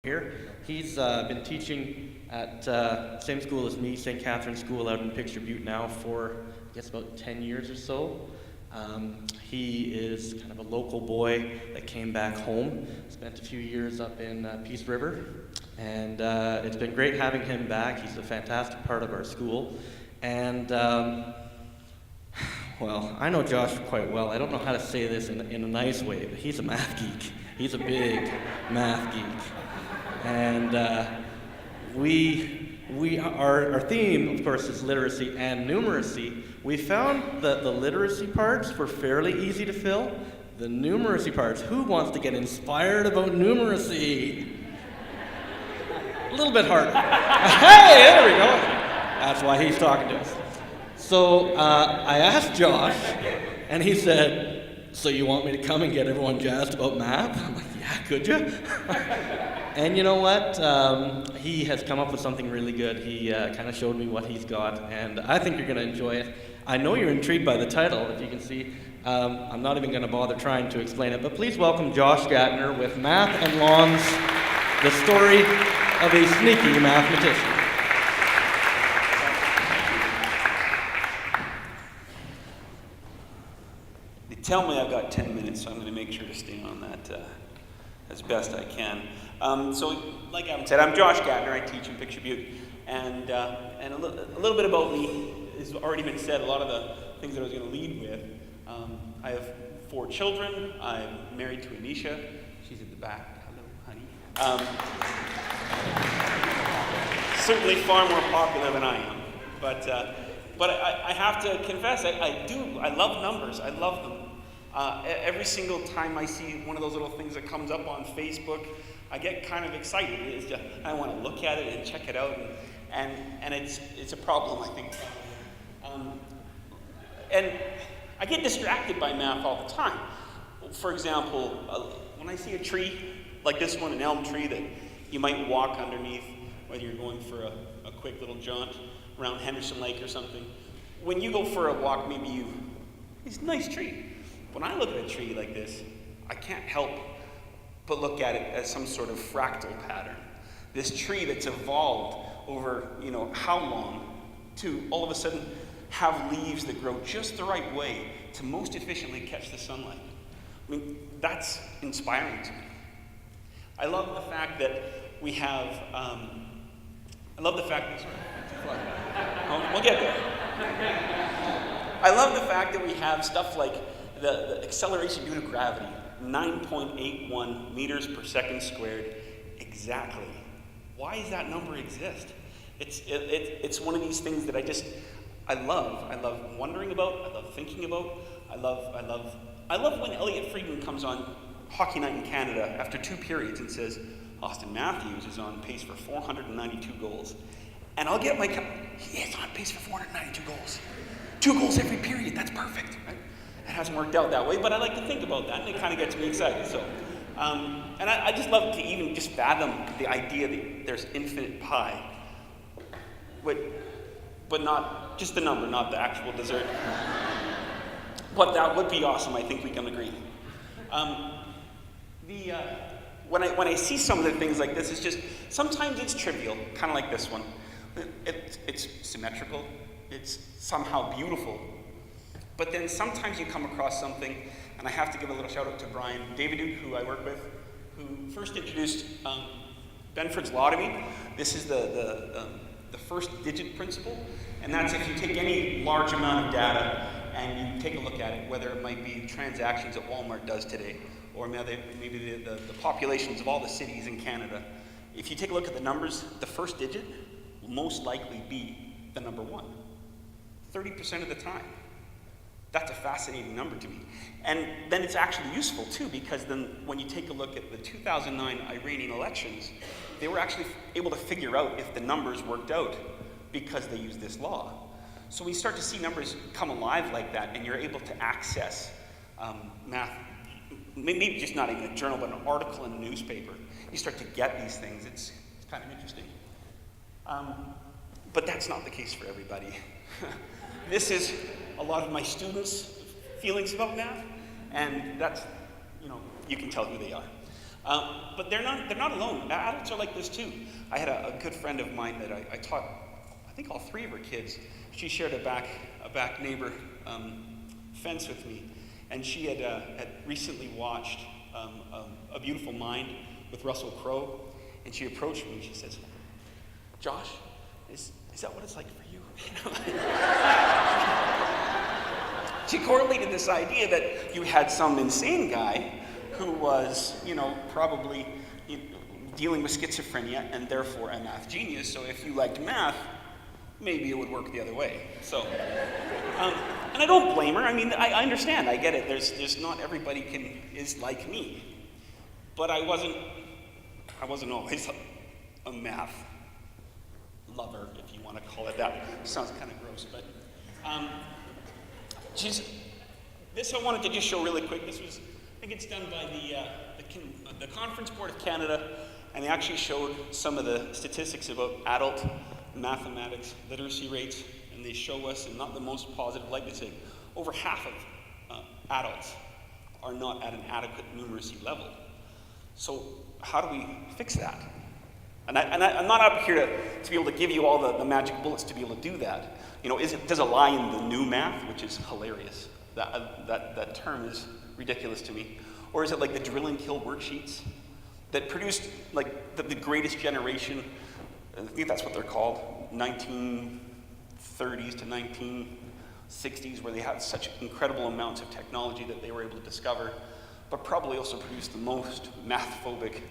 here. He's been teaching at same school as me, St. Catherine's School out in Picture Butte now for, I guess, about 10 years or so. He is kind of a local boy that came back home, spent a few years up in Peace River, and it's been great having him back. He's a fantastic part of our school. And, well, I know Josh quite well. I don't know how to say this in a nice way, but he's a math geek. He's a big math geek. And our theme, of course, is literacy and numeracy. We found that the literacy parts were fairly easy to fill. The numeracy parts, who wants to get inspired about numeracy? A little bit harder. Hey, there we go. That's why he's talking to us. So I asked Josh, and he said, "So you want me to come and get everyone jazzed about math?" I'm like, "Yeah, could you?" And you know what? He has come up with something really good. He kind of showed me what he's got, and I think you're going to enjoy it. I know you're intrigued by the title, if you can see. I'm not even going to bother trying to explain it, but please welcome Josh Gatner with Math and Lawns, the story of a sneaky mathematician. They tell me I've got 10 minutes, so I'm going to make sure to stay on that as best I can. So, like Avin said, I'm Josh Gatner. I teach in Picture Butte, and a little bit about me has already been said. A lot of the things that I was going to lead with. I have 4 children. I'm married to Anisha. She's at the back. Hello, honey. Certainly far more popular than I am, but I have to confess, I love numbers. I love them. Every single time I see one of those little things that comes up on Facebook, I get kind of excited. I want to look at it and check it out, and it's a problem, I think. And I get distracted by math all the time. For example, when I see a tree like this one, an elm tree that you might walk underneath, whether you're going for a quick little jaunt around Henderson Lake or something. When you go for a walk, it's a nice tree. When I look at a tree like this, I can't help but look at it as some sort of fractal pattern. This tree that's evolved over, how long to all of a sudden have leaves that grow just the right way to most efficiently catch the sunlight. I mean, that's inspiring to me. I love the fact that we have, we'll get there. I love the fact that we have stuff like the acceleration due to gravity, 9.81 meters per second squared, exactly. Why does that number exist? It's one of these things that I love. I love wondering about. I love thinking about. I love when Elliot Friedman comes on Hockey Night in Canada after 2 periods and says, Austin Matthews is on pace for 492 goals. And I'll get he is on pace for 492 goals. 2 goals every period, that's perfect, right? It hasn't worked out that way, but I like to think about that, and it kind of gets me excited. So, and I just love to even just fathom the idea that there's infinite pi, but not just the number, not the actual dessert. But that would be awesome. I think we can agree. When I see some of the things like this, it's just sometimes it's trivial, kind of like this one. It's symmetrical. It's somehow beautiful. But then sometimes you come across something, and I have to give a little shout out to Brian Davidouk, who I work with, who first introduced Benford's law to me. This is the first digit principle, and that's if you take any large amount of data and you take a look at it, whether it might be transactions that Walmart does today, or maybe the populations of all the cities in Canada. If you take a look at the numbers, the first digit will most likely be the number 1, 30% of the time. That's a fascinating number to me. And then it's actually useful too, because then when you take a look at the 2009 Iranian elections, they were actually able to figure out if the numbers worked out because they used this law. So when you start to see numbers come alive like that, and you're able to access math, maybe just not even a journal, but an article in a newspaper, you start to get these things. It's kind of interesting. But that's not the case for everybody. This is a lot of my students' feelings about math, and that's, you can tell who they are. But they're not alone. Adults are like this too. I had a good friend of mine that I taught, I think all three of her kids. She shared a back neighbor fence with me, and she had recently watched A Beautiful Mind with Russell Crowe, and she approached me and she says, "Josh, is that what it's like for you?" She correlated this idea that you had some insane guy who was, probably dealing with schizophrenia and therefore a math genius. So if you liked math, maybe it would work the other way. So, and I don't blame her. I mean, I understand. I get it. There's not everybody is like me, but I wasn't always a math lover, if you want to call it that. Sounds kind of gross, but this I wanted to just show really quick. This was, I think it's done by the Conference Board of Canada, and they actually showed some of the statistics about adult mathematics literacy rates, and they show us, in not the most positive light, they say over half of adults are not at an adequate numeracy level. So how do we fix that? And I'm not up here to be able to give you all the magic bullets to be able to do that. Does it lie in the new math, which is hilarious? That term is ridiculous to me. Or is it like the drill and kill worksheets that produced like the greatest generation? I think that's what they're called, 1930s to 1960s, where they had such incredible amounts of technology that they were able to discover, but probably also produced the most math-phobic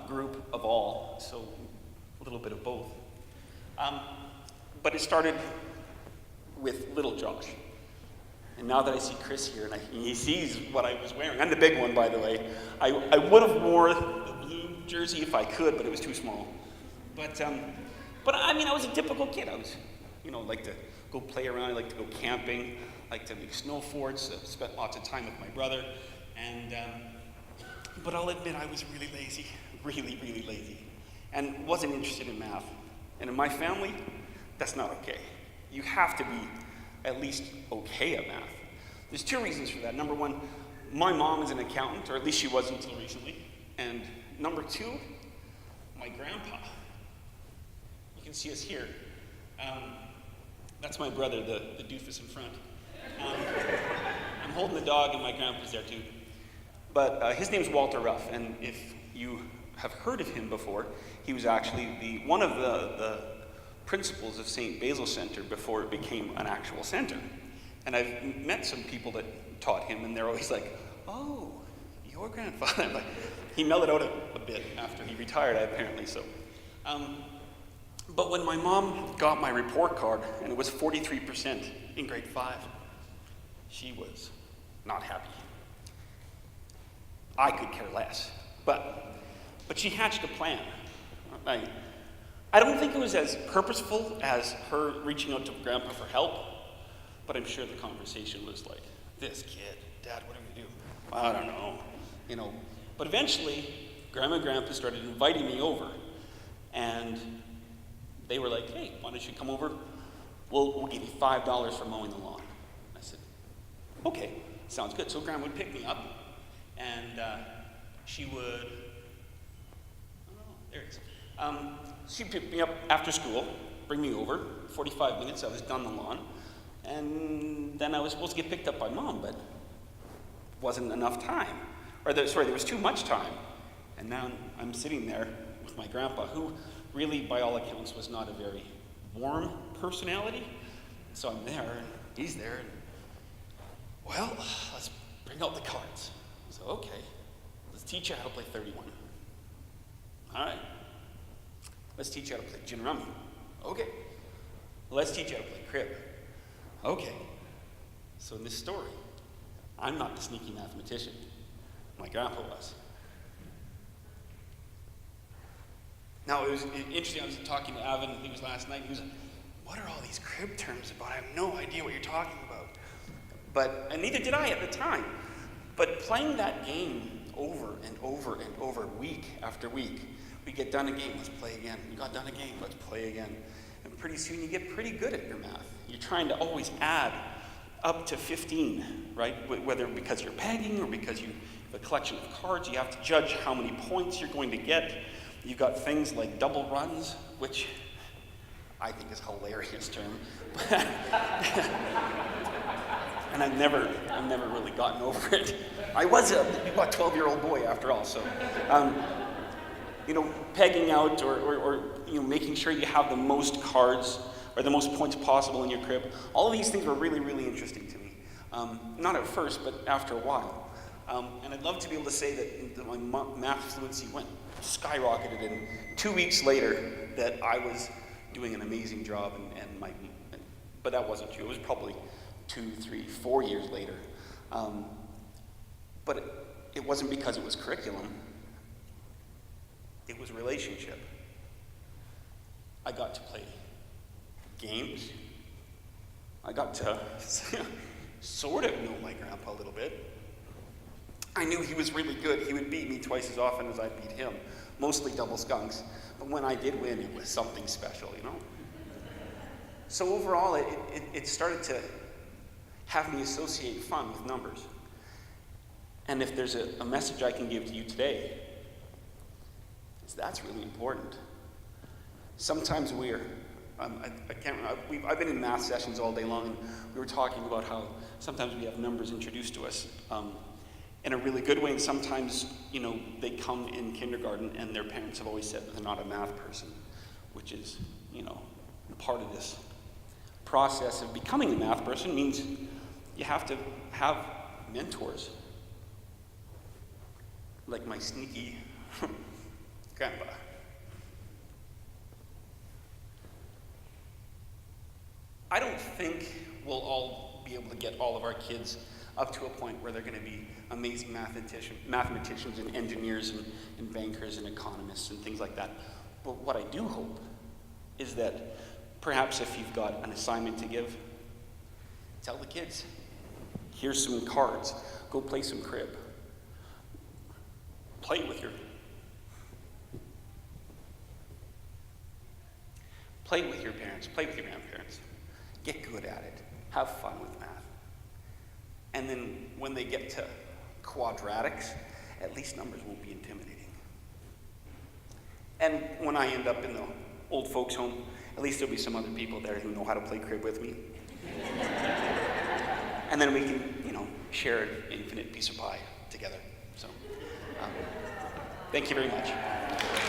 group of all, so a little bit of both. But it started with little Josh. And now that I see Chris here, and he sees what I was wearing, I'm the big one, by the way. I would have wore the blue jersey if I could, but it was too small. But I mean, I was a typical kid. I was, like to go play around. I like to go camping. I like to make snow forts. Spent lots of time with my brother. And but I'll admit I was really lazy, really, really lazy, and wasn't interested in math. And in my family, that's not okay. You have to be at least okay at math. There's two reasons for that. Number one, my mom is an accountant, or at least she was until recently. And number two, my grandpa. You can see us here. That's my brother, the doofus in front. I'm holding the dog, and my grandpa's there too. But his name's Walter Ruff, and if you have heard of him before, he was actually one of the principals of St. Basil Center before it became an actual center. And I've met some people that taught him, and they're always like, "Oh, your grandfather." Like, he mellowed out a bit after he retired, apparently. So, but when my mom got my report card, and it was 43% in grade 5, she was not happy. I could care less, but she hatched a plan. I don't think it was as purposeful as her reaching out to Grandpa for help, but I'm sure the conversation was like, "This kid, Dad, what do we do?" "I don't know, But eventually, Grandma and Grandpa started inviting me over, and they were like, "Hey, why don't you come over? We'll give you $5 for mowing the lawn." I said, "Okay, sounds good." So Grandma would pick me up, and she would, there it is. She'd pick me up after school, bring me over, 45 minutes, I was done the lawn, and then I was supposed to get picked up by Mom, but wasn't enough time. There was too much time. And now I'm sitting there with my grandpa, who really, by all accounts, was not a very warm personality. So I'm there, and he's there, and, "Well, let's bring out the cards." So, okay, let's teach you how to play 31. All right. Let's teach you how to play gin rummy. Okay. Let's teach you how to play crib. Okay. So in this story, I'm not the sneaky mathematician. My grandpa was. Now, it was interesting. I was talking to Avin, I think it was last night. He was like, "What are all these crib terms about? I have no idea what you're talking about." And neither did I at the time. But playing that game over and over and over, week after week, we get done a game, let's play again. We got done a game, let's play again. And pretty soon you get pretty good at your math. You're trying to always add up to 15, right? Whether because you're pegging or because you the collection of cards. You have to judge how many points you're going to get. You've got things like double runs, which I think is a hilarious term. And I've never really gotten over it. I was a 12-year-old boy after all, so pegging out or making sure you have the most cards or the most points possible in your crib. All of these things were really, really interesting to me. Not at first, but after a while. And I'd love to be able to say that my math fluency skyrocketed, and 2 weeks later that I was doing an amazing job, but that wasn't true. It was probably 2, 3, 4 years later. But it wasn't because it was curriculum. It was relationship. I got to play games. I got to sort of know my grandpa a little bit. I knew he was really good. He would beat me twice as often as I beat him, mostly double skunks. But when I did win, it was something special, So overall, it started to have me associate fun with numbers. And if there's a message I can give to you today, that's really important. Sometimes I've been in math sessions all day long, and we were talking about how sometimes we have numbers introduced to us in a really good way, and sometimes, they come in kindergarten and their parents have always said that they're not a math person, which is, part of this process of becoming a math person means you have to have mentors, like my sneaky grandpa. I don't think we'll all be able to get all of our kids up to a point where they're going to be amazing mathematicians and engineers and bankers and economists and things like that. But what I do hope is that perhaps if you've got an assignment to give, tell the kids, here's some cards, go play some crib. Play with your parents, play with your grandparents. Get good at it. Have fun with math. And then when they get to quadratics, at least numbers won't be intimidating. And when I end up in the old folks' home, at least there'll be some other people there who know how to play crib with me. And then we can, share an infinite piece of pie together. So, thank you very much.